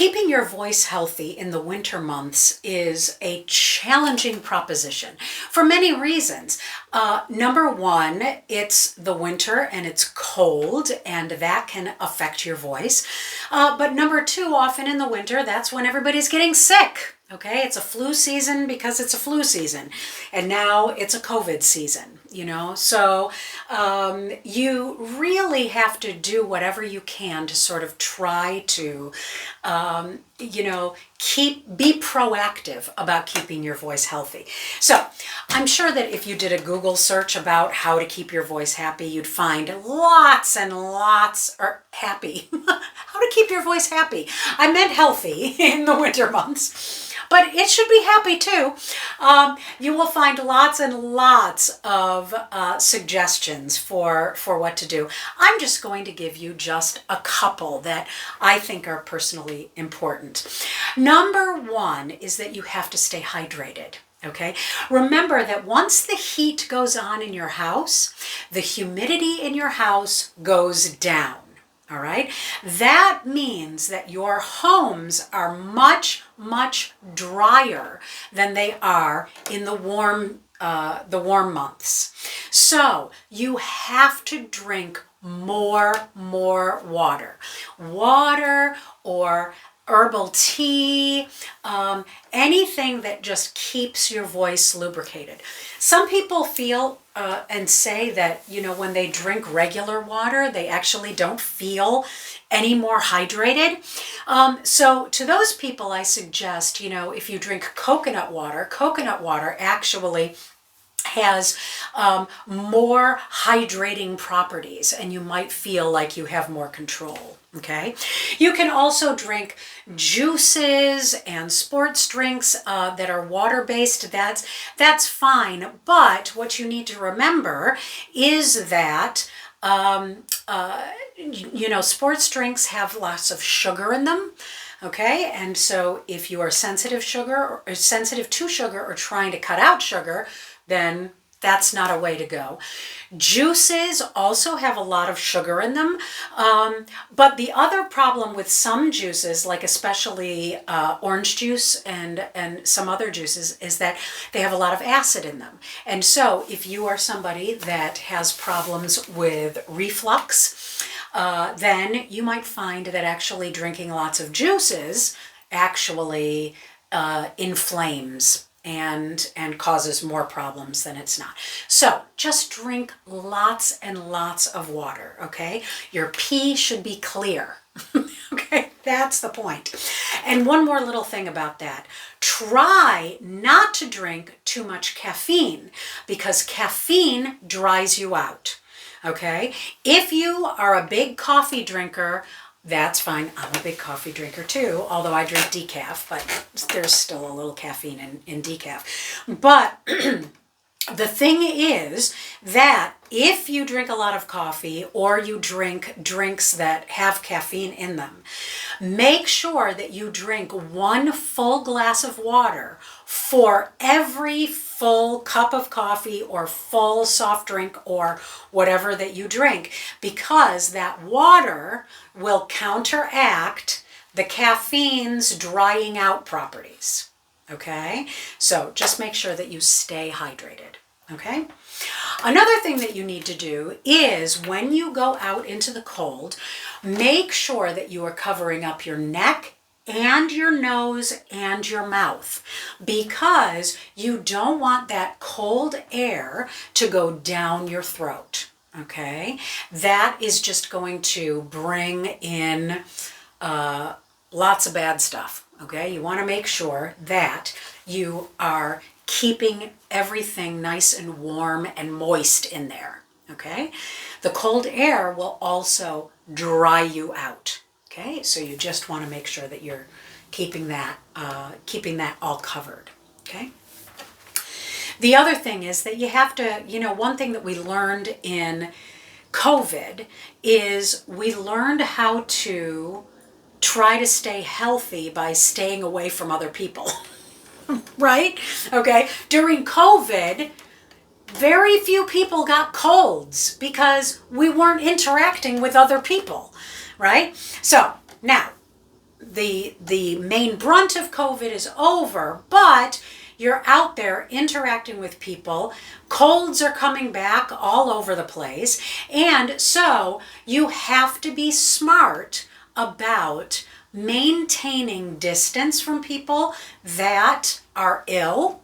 Keeping your voice healthy in the winter months is a challenging proposition for many reasons. Number one, it's the winter and it's cold, and that can affect your voice. But number two, often in the winter, that's when everybody's getting sick. Okay, it's a flu season because it's a flu season, and now it's a COVID season, so you really have to do whatever you can to sort of try to, be proactive about keeping your voice healthy. So I'm sure that if you did a Google search about how to keep your voice happy, you'd find lots and lots, or happy, how to keep your voice happy. I meant healthy in the winter months. But it should be happy too. You will find lots and lots of suggestions for what to do. I'm just going to give you just a couple that I think are personally important. Number one is that you have to stay hydrated. Okay, remember that once the heat goes on in your house, the humidity in your house goes down. All right, that means that your homes are much, much drier than they are in the warm months. So you have to drink more water or herbal tea, anything that just keeps your voice lubricated. Some people feel and say that, when they drink regular water, they actually don't feel any more hydrated. So to those people, I suggest, if you drink coconut water actually has more hydrating properties, and you might feel like you have more control. Okay, you can also drink juices and sports drinks that are water-based. That's fine, but what you need to remember is that sports drinks have lots of sugar in them. Okay, and so if you are sensitive to sugar or trying to cut out sugar, then that's not a way to go. Juices also have a lot of sugar in them, but the other problem with some juices, like especially orange juice and some other juices, is that they have a lot of acid in them. And so if you are somebody that has problems with reflux, then you might find that actually drinking lots of juices actually inflames and causes more problems than it's not. So just drink lots and lots of water, okay? Your pee should be clear. Okay, that's the point. And one more little thing about that. Try not to drink too much caffeine, because caffeine dries you out. Okay? If you are a big coffee drinker, that's fine. I'm a big coffee drinker too, although I drink decaf, but there's still a little caffeine in decaf. But the thing is that if you drink a lot of coffee or you drink drinks that have caffeine in them, make sure that you drink 1 full glass of water for every full cup of coffee or full soft drink or whatever that you drink, because that water will counteract the caffeine's drying out properties. Okay? So just make sure that you stay hydrated. Okay? Another thing that you need to do is when you go out into the cold, make sure that you are covering up your neck and your nose and your mouth, because you don't want that cold air to go down your throat. Okay? That is just going to bring in lots of bad stuff. Okay? You want to make sure that you are keeping everything nice and warm and moist in there. Okay? The cold air will also dry you out. Okay? So you just want to make sure that you're keeping that all covered. Okay? The other thing is that you have to, one thing that we learned in COVID is we learned how to try to stay healthy by staying away from other people. Right? Okay. During COVID, very few people got colds because we weren't interacting with other people. Right? So now, the main brunt of COVID is over, but you're out there interacting with people. Colds are coming back all over the place. And so you have to be smart about maintaining distance from people that are ill.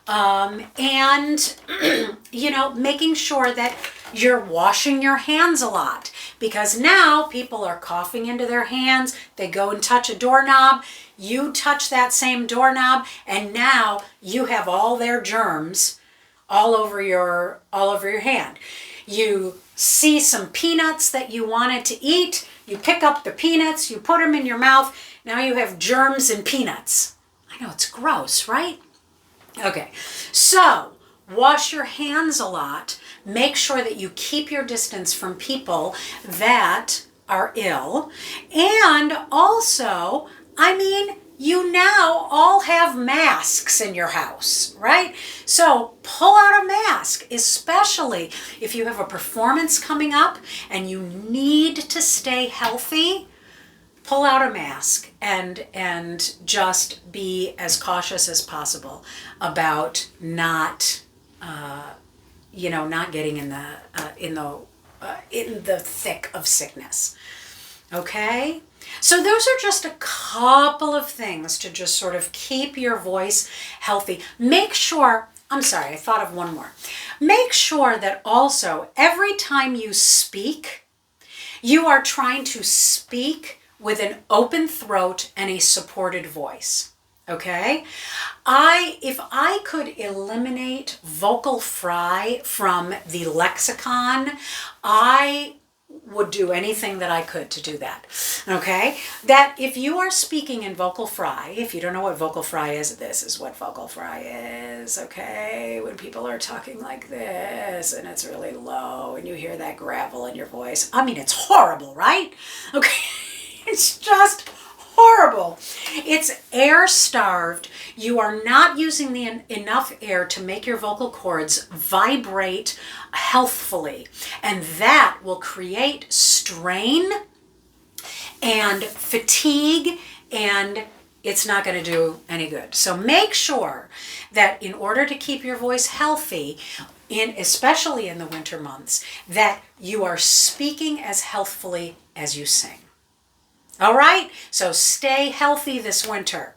And, making sure that you're washing your hands a lot, because now people are coughing into their hands. They go and touch a doorknob. You touch that same doorknob, and now you have all their germs all over your hand. You see some peanuts that you wanted to eat. You pick up the peanuts, you put them in your mouth. Now you have germs and peanuts. I know, it's gross, right? Okay, so wash your hands a lot. Make sure that you keep your distance from people that are ill. And also, you now all have masks in your house, right? So pull out a mask, especially if you have a performance coming up and you need to stay healthy. Pull out a mask and just be as cautious as possible about not getting in the thick of sickness. Okay? So those are just a couple of things to just sort of keep your voice healthy. Make sure, I thought of one more. Make sure that also every time you speak, you are trying to speak with an open throat and a supported voice. Okay? If I could eliminate vocal fry from the lexicon, I would do anything that I could to do that. Okay? That if you are speaking in vocal fry, if you don't know what vocal fry is, this is what vocal fry is. Okay? When people are talking like this and it's really low and you hear that gravel in your voice. It's horrible, right? Okay? It's just horrible. It's air starved. You are not using enough air to make your vocal cords vibrate healthfully. And that will create strain and fatigue, and it's not going to do any good. So make sure that in order to keep your voice healthy, especially in the winter months, that you are speaking as healthfully as you sing. All right? So stay healthy this winter.